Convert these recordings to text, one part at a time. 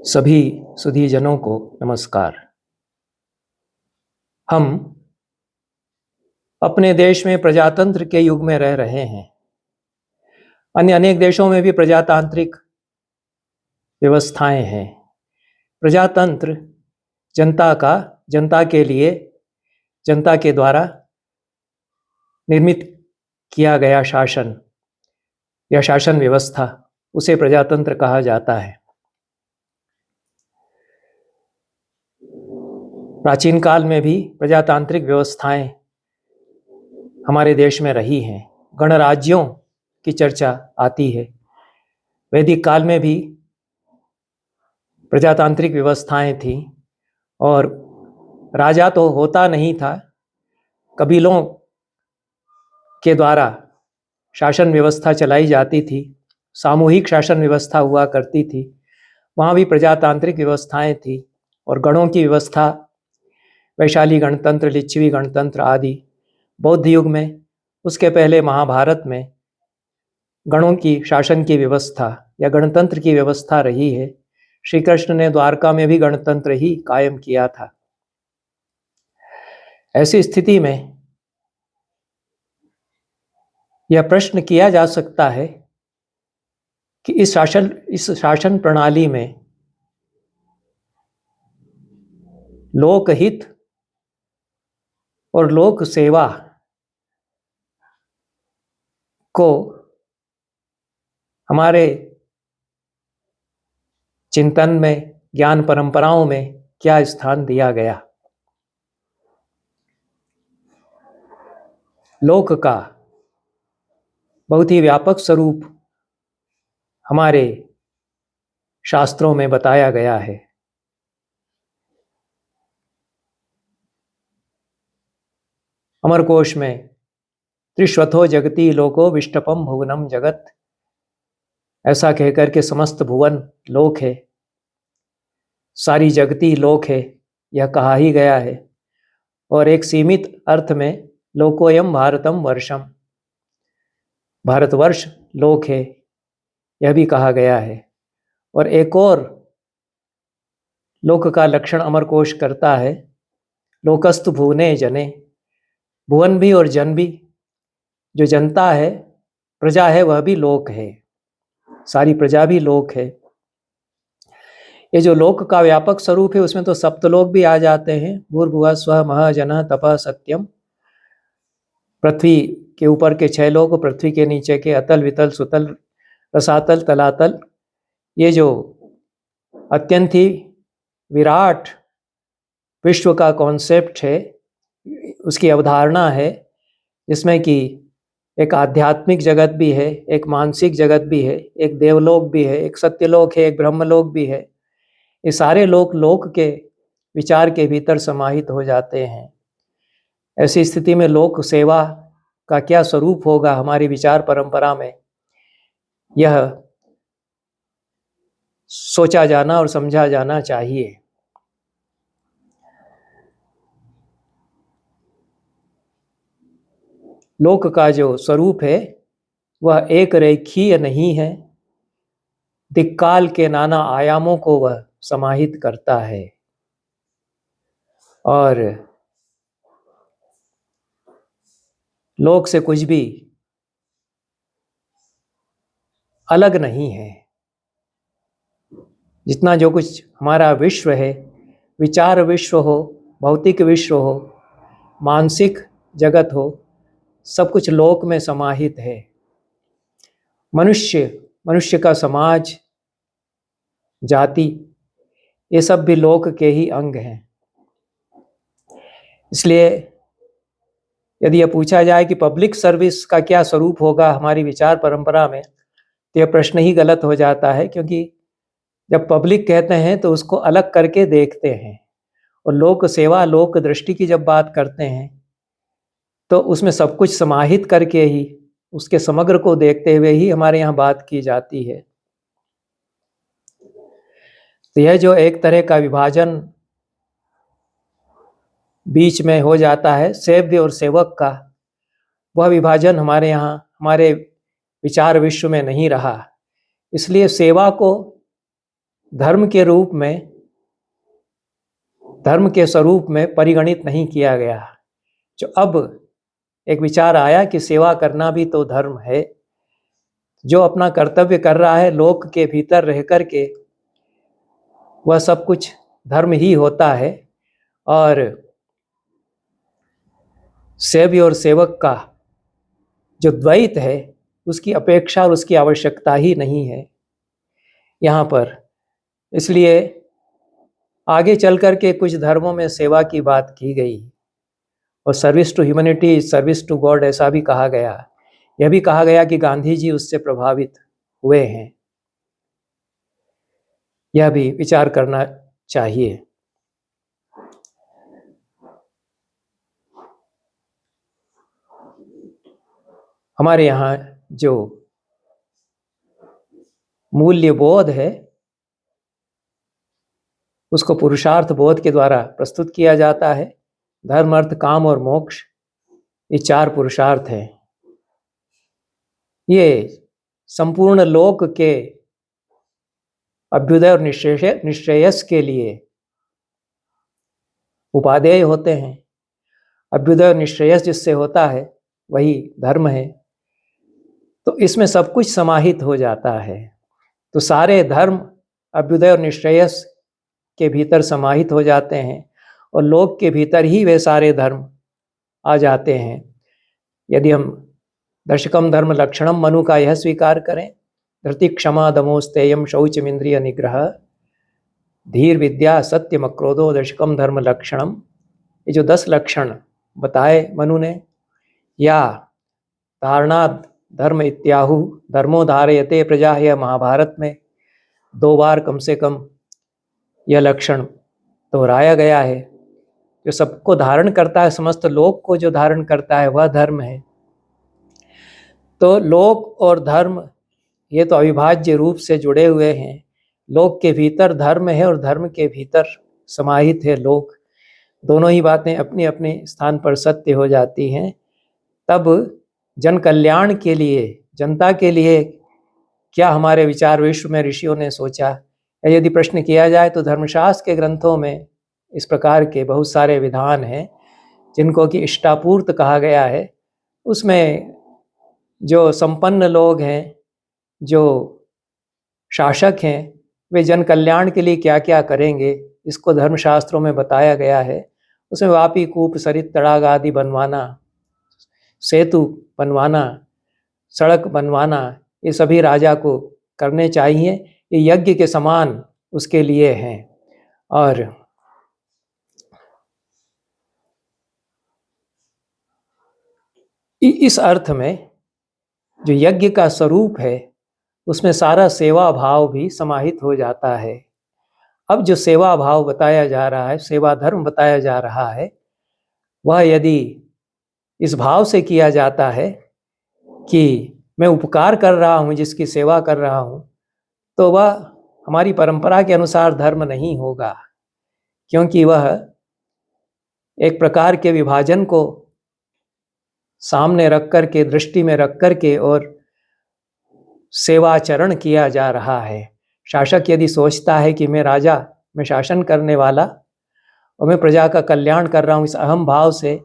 सभी सुधीजनों को नमस्कार। हम अपने देश में प्रजातंत्र के युग में रह रहे हैं। अन्य अनेक देशों में भी प्रजातांत्रिक व्यवस्थाएं हैं। प्रजातंत्र जनता के लिए, जनता के द्वारा निर्मित किया गया शासन या शासन व्यवस्था, उसे प्रजातंत्र कहा जाता है। प्राचीन काल में भी प्रजातांत्रिक व्यवस्थाएं हमारे देश में रही हैं। गणराज्यों की चर्चा आती है। वैदिक काल में भी प्रजातांत्रिक व्यवस्थाएं थीं और राजा तो होता नहीं था, कबीलों के द्वारा शासन व्यवस्था चलाई जाती थी, सामूहिक शासन व्यवस्था हुआ करती थी। वहाँ भी प्रजातांत्रिक व्यवस्थाएं थी और गणों की व्यवस्था, वैशाली गणतंत्र, लिच्छवी गणतंत्र आदि। बौद्ध युग में, उसके पहले महाभारत में गणों की शासन की व्यवस्था या गणतंत्र की व्यवस्था रही है। श्री कृष्ण ने द्वारका में भी गणतंत्र ही कायम किया था। ऐसी स्थिति में यह प्रश्न किया जा सकता है कि इस शासन प्रणाली में लोकहित और लोक सेवा को हमारे चिंतन में, ज्ञान परंपराओं में क्या स्थान दिया गया। लोक का बहुत ही व्यापक स्वरूप हमारे शास्त्रों में बताया गया है। अमरकोश में त्रिश्वथो जगति लोको विष्टपम भुवनम जगत, ऐसा कहकर के समस्त भुवन लोक है, सारी जगती लोक है, यह कहा ही गया है। और एक सीमित अर्थ में लोकोयम भारतम वर्षम, भारतवर्ष लोक है, यह भी कहा गया है। और एक और लोक का लक्षण अमरकोश करता है, लोकस्तु भुवने जने, भुवन भी और जन भी, जो जनता है, प्रजा है, वह भी लोक है, सारी प्रजा भी लोक है। ये जो लोक का व्यापक स्वरूप है, उसमें तो सप्तलोक भी आ जाते हैं। भूर्भुवः स्वः महाजनः तपः सत्यम, पृथ्वी के ऊपर के 6 लोक, पृथ्वी के नीचे के अतल वितल सुतल रसातल तलातल, ये जो अत्यंत ही विराट विश्व का कॉन्सेप्ट है, उसकी अवधारणा है, जिसमें कि एक आध्यात्मिक जगत भी है, एक मानसिक जगत भी है, एक देवलोक भी है, एक सत्यलोक है, एक ब्रह्मलोक भी है। ये सारे लोक के विचार के भीतर समाहित हो जाते हैं। ऐसी स्थिति में लोक सेवा का क्या स्वरूप होगा हमारी विचार परंपरा में, यह सोचा जाना और समझा जाना चाहिए। लोक का जो स्वरूप है वह एक रेखीय नहीं है, दिक्काल के नाना आयामों को वह समाहित करता है और लोक से कुछ भी अलग नहीं है। जितना जो कुछ हमारा विश्व है, विचार विश्व हो, भौतिक विश्व हो, मानसिक जगत हो, सब कुछ लोक में समाहित है। मनुष्य का समाज, जाति, ये सब भी लोक के ही अंग हैं। इसलिए यदि यह पूछा जाए कि पब्लिक सर्विस का क्या स्वरूप होगा हमारी विचार परंपरा में, तो यह प्रश्न ही गलत हो जाता है, क्योंकि जब पब्लिक कहते हैं तो उसको अलग करके देखते हैं, और लोक सेवा, लोक दृष्टि की जब बात करते हैं तो उसमें सब कुछ समाहित करके ही, उसके समग्र को देखते हुए ही हमारे यहाँ बात की जाती है। तो यह जो एक तरह का विभाजन बीच में हो जाता है, सेव्य और सेवक का, वह विभाजन हमारे यहाँ, हमारे विचार विश्व में नहीं रहा। इसलिए सेवा को धर्म के रूप में, धर्म के स्वरूप में परिगणित नहीं किया गया। जो अब एक विचार आया कि सेवा करना भी तो धर्म है, जो अपना कर्तव्य कर रहा है लोक के भीतर रह कर के, वह सब कुछ धर्म ही होता है। और सेव्य और सेवक का जो द्वैत है उसकी अपेक्षा और उसकी आवश्यकता ही नहीं है यहाँ पर। इसलिए आगे चल कर के कुछ धर्मों में सेवा की बात की गई और service to humanity, service to God ऐसा भी कहा गया। यह भी कहा गया कि गांधी जी उससे प्रभावित हुए हैं। यह भी विचार करना चाहिए। हमारे यहाँ जो मूल्य बोध है उसको पुरुषार्थ बोध के द्वारा प्रस्तुत किया जाता है। धर्म, अर्थ, काम और मोक्ष, ये 4 पुरुषार्थ हैं। ये संपूर्ण लोक के अभ्युदय और निश्रेयस के लिए उपादेय होते हैं। अभ्युदय और निश्रेयस जिससे होता है वही धर्म है। तो इसमें सब कुछ समाहित हो जाता है। तो सारे धर्म अभ्युदय और निश्रेयस के भीतर समाहित हो जाते हैं और लोक के भीतर ही वे सारे धर्म आ जाते हैं। यदि हम दशकम धर्म लक्षणम मनु का यह स्वीकार करें, धृति, क्षमा, दमोस्तेयम, शौचम, इंद्रिय निग्रह, धीर, विद्या, सत्यम, क्रोधो, दशकम धर्म लक्षणम, ये जो 10 लक्षण बताए मनु ने, या धारणा धर्म इत्याहु धर्मो धारयते प्रजा, यह महाभारत में 2 बार कम से कम यह लक्षण दोहराया गया है। जो सबको धारण करता है, समस्त लोक को जो धारण करता है वह धर्म है। तो लोक और धर्म ये तो अविभाज्य रूप से जुड़े हुए हैं। लोक के भीतर धर्म है और धर्म के भीतर समाहित है लोक। दोनों ही बातें अपने अपने स्थान पर सत्य हो जाती हैं। तब जन कल्याण के लिए, जनता के लिए क्या हमारे विचार विश्व में ऋषियों ने सोचा, या यदि प्रश्न किया जाए तो धर्मशास्त्र के ग्रंथों में इस प्रकार के बहुत सारे विधान हैं जिनको कि इष्टापूर्त कहा गया है। उसमें जो संपन्न लोग हैं, जो शासक हैं, वे जन कल्याण के लिए क्या क्या करेंगे इसको धर्मशास्त्रों में बताया गया है। उसमें वापी, कूप, सरित, तड़ाग आदि बनवाना, सेतु बनवाना, सड़क बनवाना, ये सभी राजा को करने चाहिए। ये यज्ञ के समान उसके लिए हैं। और इस अर्थ में जो यज्ञ का स्वरूप है उसमें सारा सेवा भाव भी समाहित हो जाता है। अब जो सेवा भाव बताया जा रहा है, सेवा धर्म बताया जा रहा है, वह यदि इस भाव से किया जाता है कि मैं उपकार कर रहा हूँ, जिसकी सेवा कर रहा हूँ, तो वह हमारी परंपरा के अनुसार धर्म नहीं होगा, क्योंकि वह एक प्रकार के विभाजन को सामने रख कर के, दृष्टि में रख कर के और सेवाचरण किया जा रहा है। शासक यदि सोचता है कि मैं राजा, मैं शासन करने वाला और मैं प्रजा का कल्याण कर रहा हूँ, इस अहम भाव से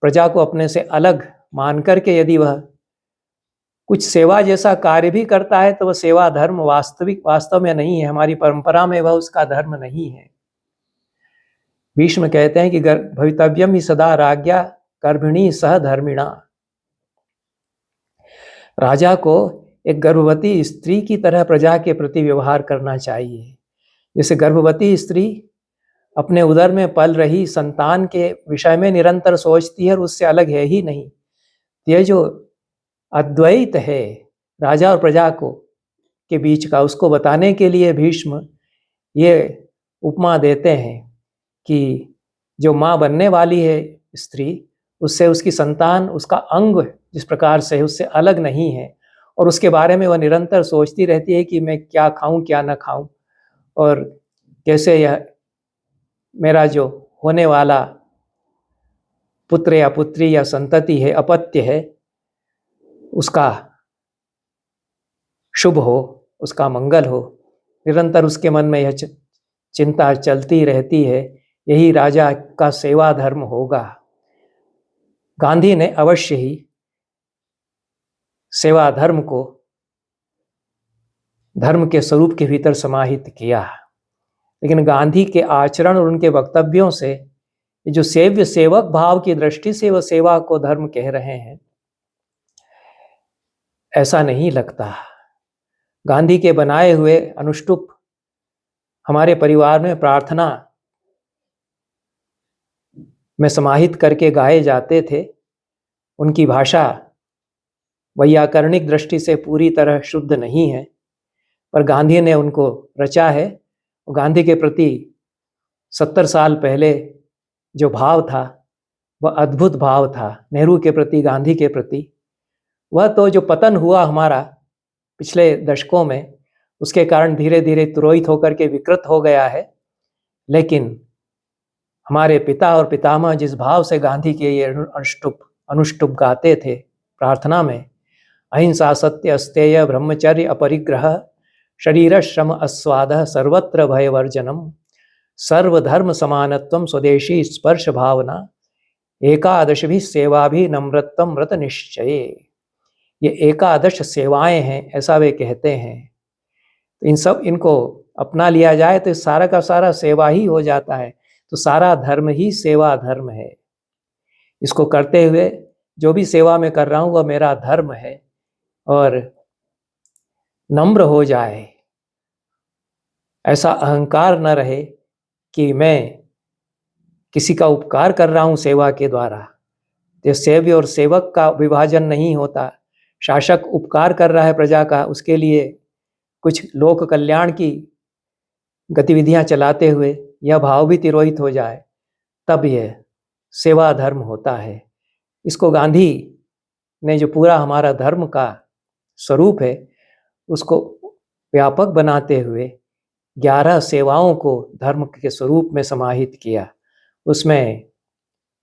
प्रजा को अपने से अलग मान करके यदि वह कुछ सेवा जैसा कार्य भी करता है तो वह सेवा धर्म वास्तव में नहीं है। हमारी परंपरा में वह उसका धर्म नहीं है। भीष्म कहते हैं कि भवितव्यम ही सदा राज्ञा गर्भिणी सह धर्मिणा। राजा को एक गर्भवती स्त्री की तरह प्रजा के प्रति व्यवहार करना चाहिए। जैसे गर्भवती स्त्री अपने उदर में पल रही संतान के विषय में निरंतर सोचती है और उससे अलग है ही नहीं। यह जो अद्वैत है राजा और प्रजा को के बीच का, उसको बताने के लिए भीष्म ये उपमा देते हैं कि जो माँ बनने वाली है स्त्री, उससे उसकी संतान, उसका अंग जिस प्रकार से है उससे अलग नहीं है और उसके बारे में वह निरंतर सोचती रहती है कि मैं क्या खाऊं क्या ना खाऊं और कैसे यह मेरा जो होने वाला पुत्र या पुत्री या संतति है, अपत्य है, उसका शुभ हो, उसका मंगल हो। निरंतर उसके मन में यह चिंता चलती रहती है, यही राजा का सेवा धर्म होगा। गांधी ने अवश्य ही सेवा धर्म को धर्म के स्वरूप के भीतर समाहित किया, लेकिन गांधी के आचरण और उनके वक्तव्यों से जो सेव्य सेवक भाव की दृष्टि से वह सेवा को धर्म कह रहे हैं, ऐसा नहीं लगता। गांधी के बनाए हुए अनुष्टुप हमारे परिवार में प्रार्थना में समाहित करके गाए जाते थे। उनकी भाषा वैयाकरणिक दृष्टि से पूरी तरह शुद्ध नहीं है, पर गांधी ने उनको रचा है। गांधी के प्रति 70 साल पहले जो भाव था वह अद्भुत भाव था। नेहरू के प्रति, गांधी के प्रति, वह तो जो पतन हुआ हमारा पिछले दशकों में, उसके कारण धीरे धीरे तुरोहित होकर के विकृत हो गया है। लेकिन हमारे पिता और पितामह जिस भाव से गांधी के ये अनुष्टुप गाते थे प्रार्थना में, अहिंसा सत्य अस्तेय ब्रह्मचर्य अपरिग्रह शरीर श्रम अस्वाद सर्वत्र भयवर्जनम सर्वधर्म समानत्वम स्वदेशी स्पर्श भावना एकादश भी सेवा भी नम्रत्वम व्रत निश्चय। ये एकादश सेवाएं हैं, ऐसा वे कहते हैं। तो इनको अपना लिया जाए तो सारा का सारा सेवा ही हो जाता है। तो सारा धर्म ही सेवा धर्म है। इसको करते हुए जो भी सेवा मैं कर रहा हूँ वह मेरा धर्म है। और नम्र हो जाए, ऐसा अहंकार न रहे कि मैं किसी का उपकार कर रहा हूँ सेवा के द्वारा। तो सेव्य और सेवक का विभाजन नहीं होता। शासक उपकार कर रहा है प्रजा का, उसके लिए कुछ लोक कल्याण की गतिविधियां चलाते हुए यह भाव भी तिरोहित हो जाए, तब यह सेवा धर्म होता है। इसको गांधी ने जो पूरा हमारा धर्म का स्वरूप है उसको व्यापक बनाते हुए 11 सेवाओं को धर्म के स्वरूप में समाहित किया। उसमें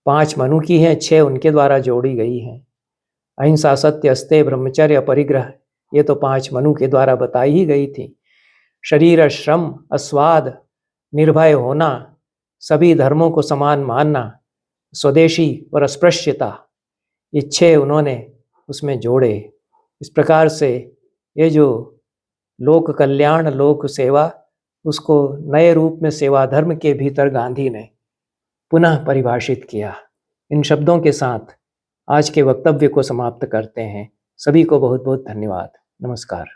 5 मनु की हैं, 6 उनके द्वारा जोड़ी गई हैं। अहिंसा सत्य अस्तेय ब्रह्मचर्य अपरिग्रह, ये तो 5 मनु के द्वारा बताई ही गई थी। शरीर श्रम अस्वाद, निर्भय होना, सभी धर्मों को समान मानना, स्वदेशी और अस्पृश्यता, ये 6 उन्होंने उसमें जोड़े। इस प्रकार से ये जो लोक कल्याण लोक सेवा, उसको नए रूप में सेवा धर्म के भीतर गांधी ने पुनः परिभाषित किया। इन शब्दों के साथ आज के वक्तव्य को समाप्त करते हैं। सभी को बहुत बहुत धन्यवाद। नमस्कार।